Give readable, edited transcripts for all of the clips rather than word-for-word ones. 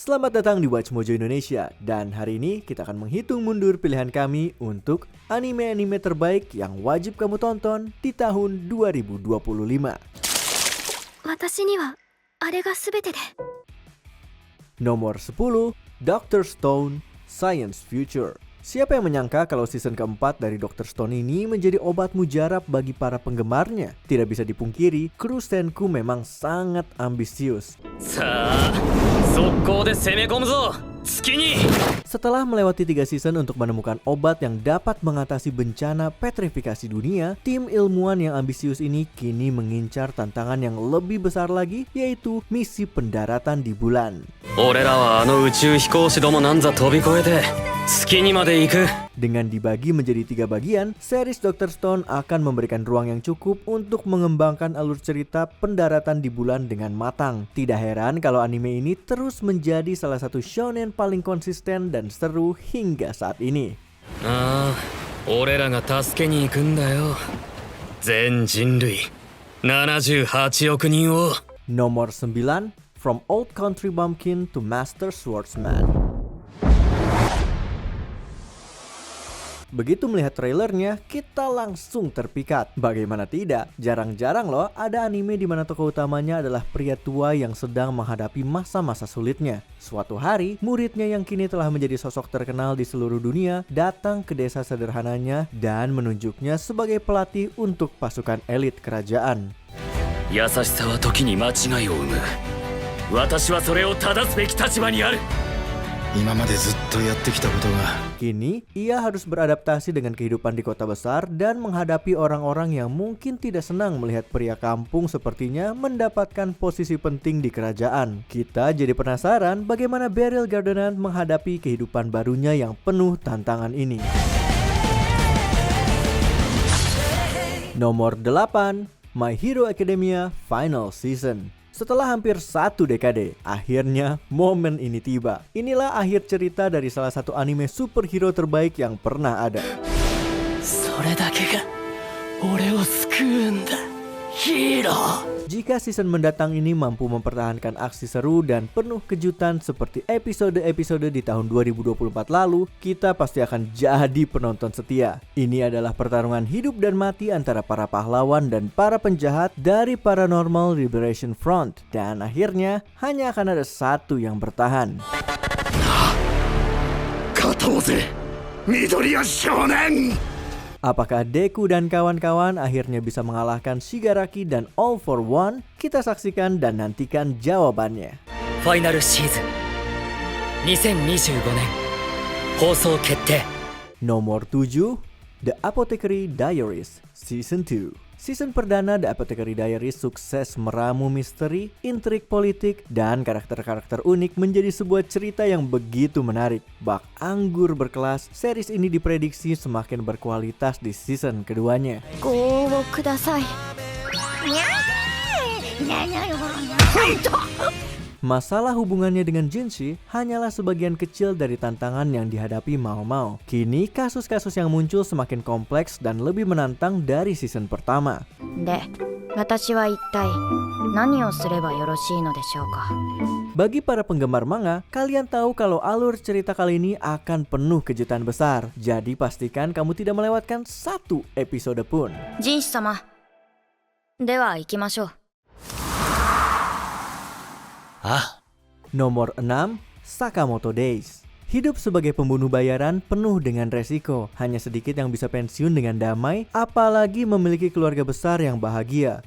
Selamat datang di Watch Mojo Indonesia. Dan hari ini kita akan menghitung mundur pilihan kami untuk anime-anime terbaik yang wajib kamu tonton di tahun 2025. Nomor 10, Dr. Stone, Science Future. Siapa yang menyangka kalau season keempat dari Dr. Stone ini menjadi obat mujarab bagi para penggemarnya? Tidak bisa dipungkiri, kru Senku memang sangat ambisius. Setelah melewati 3 season untuk menemukan obat yang dapat mengatasi bencana petrifikasi dunia, tim ilmuwan yang ambisius ini kini mengincar tantangan yang lebih besar lagi, yaitu misi pendaratan di bulan. Dengan dibagi menjadi 3 bagian, series Dr. Stone akan memberikan ruang yang cukup untuk mengembangkan alur cerita pendaratan di bulan dengan matang. Tidak heran kalau anime ini terus menjadi salah satu shonen paling konsisten dan seru hingga saat ini. Nomor 9, From Old Country Bumpkin to Master Swordsman. Begitu melihat trailernya, kita langsung terpikat. Bagaimana tidak? Jarang-jarang loh ada anime di mana tokoh utamanya adalah pria tua yang sedang menghadapi masa-masa sulitnya. Suatu hari, muridnya yang kini telah menjadi sosok terkenal di seluruh dunia datang ke desa sederhananya dan menunjuknya sebagai pelatih untuk pasukan elit kerajaan. Kini, ia harus beradaptasi dengan kehidupan di kota besar dan menghadapi orang-orang yang mungkin tidak senang melihat pria kampung sepertinya mendapatkan posisi penting di kerajaan. Kita jadi penasaran bagaimana Beryl Gardner menghadapi kehidupan barunya yang penuh tantangan ini. Nomor 8, My Hero Academia Final Season. Setelah hampir 1 dekade, akhirnya momen ini tiba. Inilah akhir cerita dari salah satu anime superhero terbaik yang pernah ada. Jika season mendatang ini mampu mempertahankan aksi seru dan penuh kejutan seperti episode-episode di tahun 2024 lalu, kita pasti akan jadi penonton setia. Ini adalah pertarungan hidup dan mati antara para pahlawan dan para penjahat dari Paranormal Liberation Front. Dan akhirnya hanya akan ada satu yang bertahan. Apakah Deku dan kawan-kawan akhirnya bisa mengalahkan Shigaraki dan All for One? Kita saksikan dan nantikan jawabannya. Final Season 2025 放送決定. Nomor 7, The Apothecary Diaries Season 2. Season perdana The Apothecary Diaries sukses meramu misteri, intrik politik, dan karakter-karakter unik menjadi sebuah cerita yang begitu menarik. Bak anggur berkelas, series ini diprediksi semakin berkualitas di season keduanya. Masalah hubungannya dengan Jinshi hanyalah sebagian kecil dari tantangan yang dihadapi Mao Mao. Kini kasus-kasus yang muncul semakin kompleks dan lebih menantang dari season pertama. Bagi para penggemar manga, kalian tahu kalau alur cerita kali ini akan penuh kejutan besar. Jadi pastikan kamu tidak melewatkan 1 episode pun. Jinshi-sama, dewa ikimashou. Nomor 6, Sakamoto Days. Hidup sebagai pembunuh bayaran penuh dengan resiko. Hanya sedikit yang bisa pensiun dengan damai, apalagi memiliki keluarga besar yang bahagia.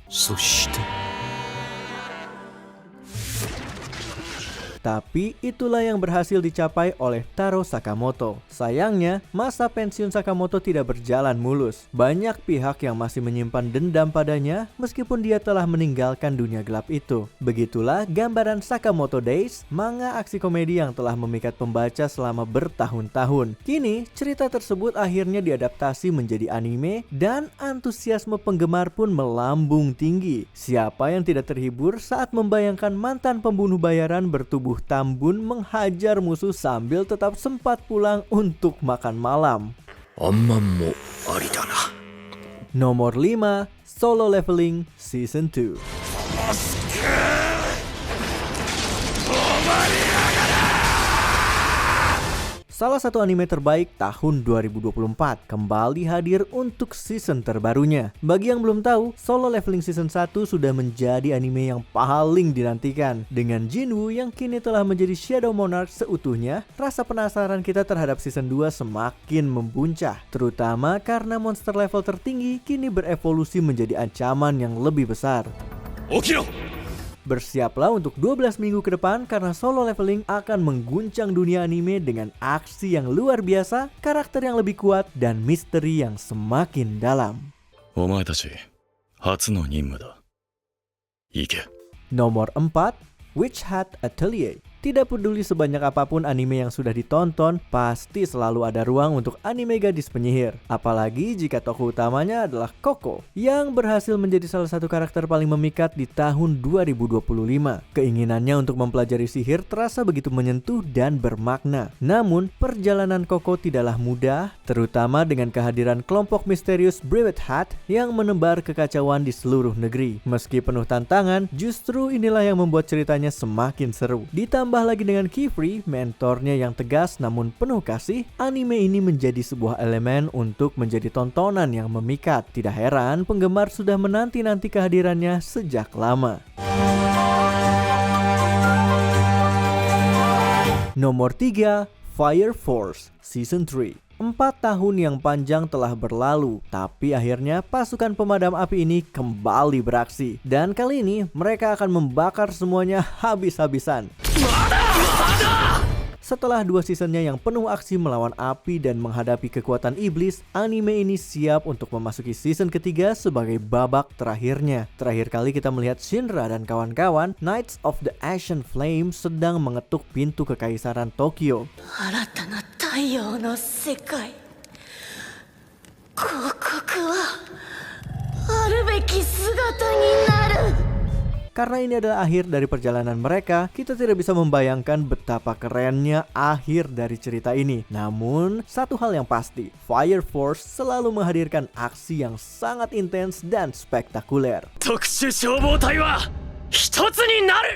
Tapi itulah yang berhasil dicapai oleh Taro Sakamoto. Sayangnya, masa pensiun Sakamoto tidak berjalan mulus. Banyak pihak yang masih menyimpan dendam padanya meskipun dia telah meninggalkan dunia gelap itu. Begitulah gambaran Sakamoto Days, manga aksi komedi yang telah memikat pembaca selama bertahun-tahun. Kini, cerita tersebut akhirnya diadaptasi menjadi anime dan antusiasme penggemar pun melambung tinggi. Siapa yang tidak terhibur saat membayangkan mantan pembunuh bayaran bertubuh tambun menghajar musuh sambil tetap sempat pulang untuk makan malam. Nomor 5, Solo Leveling Season 2. salah satu anime terbaik tahun 2024, kembali hadir untuk season terbarunya. Bagi yang belum tahu, Solo Leveling Season 1 sudah menjadi anime yang paling dinantikan. Dengan Jinwoo yang kini telah menjadi Shadow Monarch seutuhnya, rasa penasaran kita terhadap season 2 semakin membuncah. Terutama karena monster level tertinggi kini berevolusi menjadi ancaman yang lebih besar. Okiro! Bersiaplah untuk 12 minggu ke depan karena Solo Leveling akan mengguncang dunia anime dengan aksi yang luar biasa, karakter yang lebih kuat, dan misteri yang semakin dalam. Nomor 4, Witch Hat Atelier. Tidak peduli sebanyak apapun anime yang sudah ditonton, pasti selalu ada ruang untuk anime gadis penyihir. Apalagi jika tokoh utamanya adalah Koko, yang berhasil menjadi salah satu karakter paling memikat di tahun 2025. Keinginannya untuk mempelajari sihir terasa begitu menyentuh dan bermakna. Namun, perjalanan Koko tidaklah mudah, terutama dengan kehadiran kelompok misterius Brewed Hat yang menebar kekacauan di seluruh negeri. Meski penuh tantangan, justru inilah yang membuat ceritanya semakin seru. Ditambah lagi dengan Kifree, mentornya yang tegas namun penuh kasih, anime ini menjadi sebuah elemen untuk menjadi tontonan yang memikat. Tidak heran penggemar sudah menanti-nanti kehadirannya sejak lama. Nomor 3, Fire Force Season 3. 4 tahun yang panjang telah berlalu, tapi akhirnya pasukan pemadam api ini kembali beraksi. Dan kali ini mereka akan membakar semuanya habis-habisan. Setelah 2 seasonnya yang penuh aksi melawan api dan menghadapi kekuatan iblis, anime ini siap untuk memasuki season ketiga sebagai babak terakhirnya. Terakhir kali kita melihat Shinra dan kawan-kawan, Knights of the Ashen Flame sedang mengetuk pintu kekaisaran Tokyo. Karena ini adalah akhir dari perjalanan mereka, kita tidak bisa membayangkan betapa kerennya akhir dari cerita ini. Namun, satu hal yang pasti, Fire Force selalu menghadirkan aksi yang sangat intens dan spektakuler.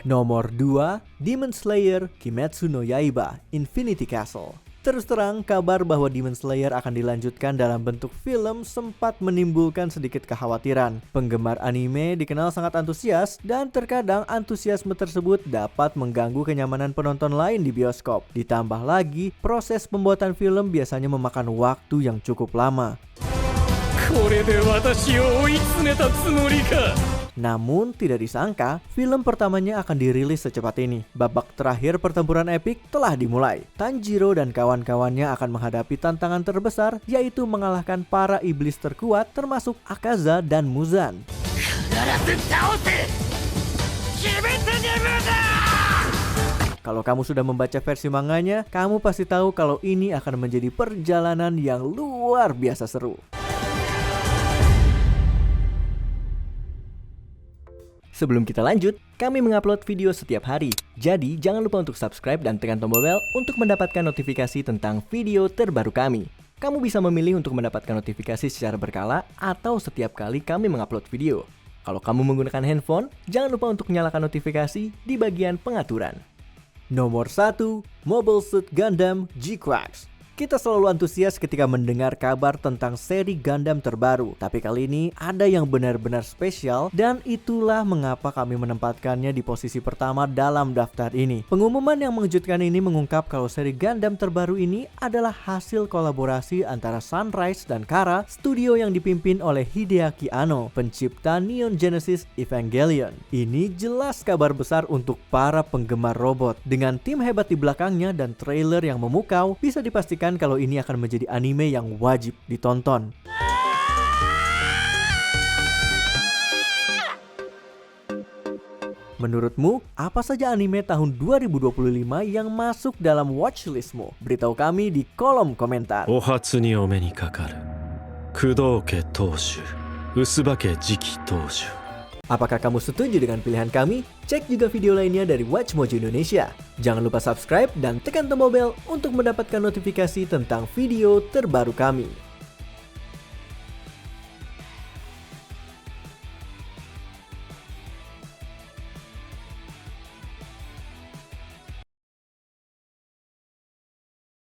Nomor 2, Demon Slayer Kimetsu no Yaiba Infinity Castle. Terus terang, kabar bahwa Demon Slayer akan dilanjutkan dalam bentuk film sempat menimbulkan sedikit kekhawatiran. Penggemar anime dikenal sangat antusias dan terkadang antusiasme tersebut dapat mengganggu kenyamanan penonton lain di bioskop. Ditambah lagi, proses pembuatan film biasanya memakan waktu yang cukup lama. Namun tidak disangka, film pertamanya akan dirilis secepat ini. Babak terakhir pertempuran epik telah dimulai. Tanjiro dan kawan-kawannya akan menghadapi tantangan terbesar, yaitu mengalahkan para iblis terkuat termasuk Akaza dan Muzan. Kalau kamu sudah membaca versi manganya, kamu pasti tahu kalau ini akan menjadi perjalanan yang luar biasa seru. Sebelum kita lanjut, kami mengupload video setiap hari. Jadi, jangan lupa untuk subscribe dan tekan tombol bel untuk mendapatkan notifikasi tentang video terbaru kami. Kamu bisa memilih untuk mendapatkan notifikasi secara berkala atau setiap kali kami mengupload video. Kalau kamu menggunakan handphone, jangan lupa untuk nyalakan notifikasi di bagian pengaturan. Nomor 1, Mobile Suit Gundam G-Cracks. Kita selalu antusias ketika mendengar kabar tentang seri Gundam terbaru. Tapi kali ini ada yang benar-benar spesial dan itulah mengapa kami menempatkannya di posisi pertama dalam daftar ini. Pengumuman yang mengejutkan ini mengungkap kalau seri Gundam terbaru ini adalah hasil kolaborasi antara Sunrise dan Kara, studio yang dipimpin oleh Hideaki Anno, pencipta Neon Genesis Evangelion. Ini jelas kabar besar untuk para penggemar robot. Dengan tim hebat di belakangnya dan trailer yang memukau, bisa dipastikan kalau ini akan menjadi anime yang wajib ditonton. Menurutmu, apa saja anime tahun 2025 yang masuk dalam watchlistmu? Beritahu kami di kolom komentar. Apakah kamu setuju dengan pilihan kami? Cek juga video lainnya dari WatchMojo Indonesia. Jangan lupa subscribe dan tekan tombol bel untuk mendapatkan notifikasi tentang video terbaru kami.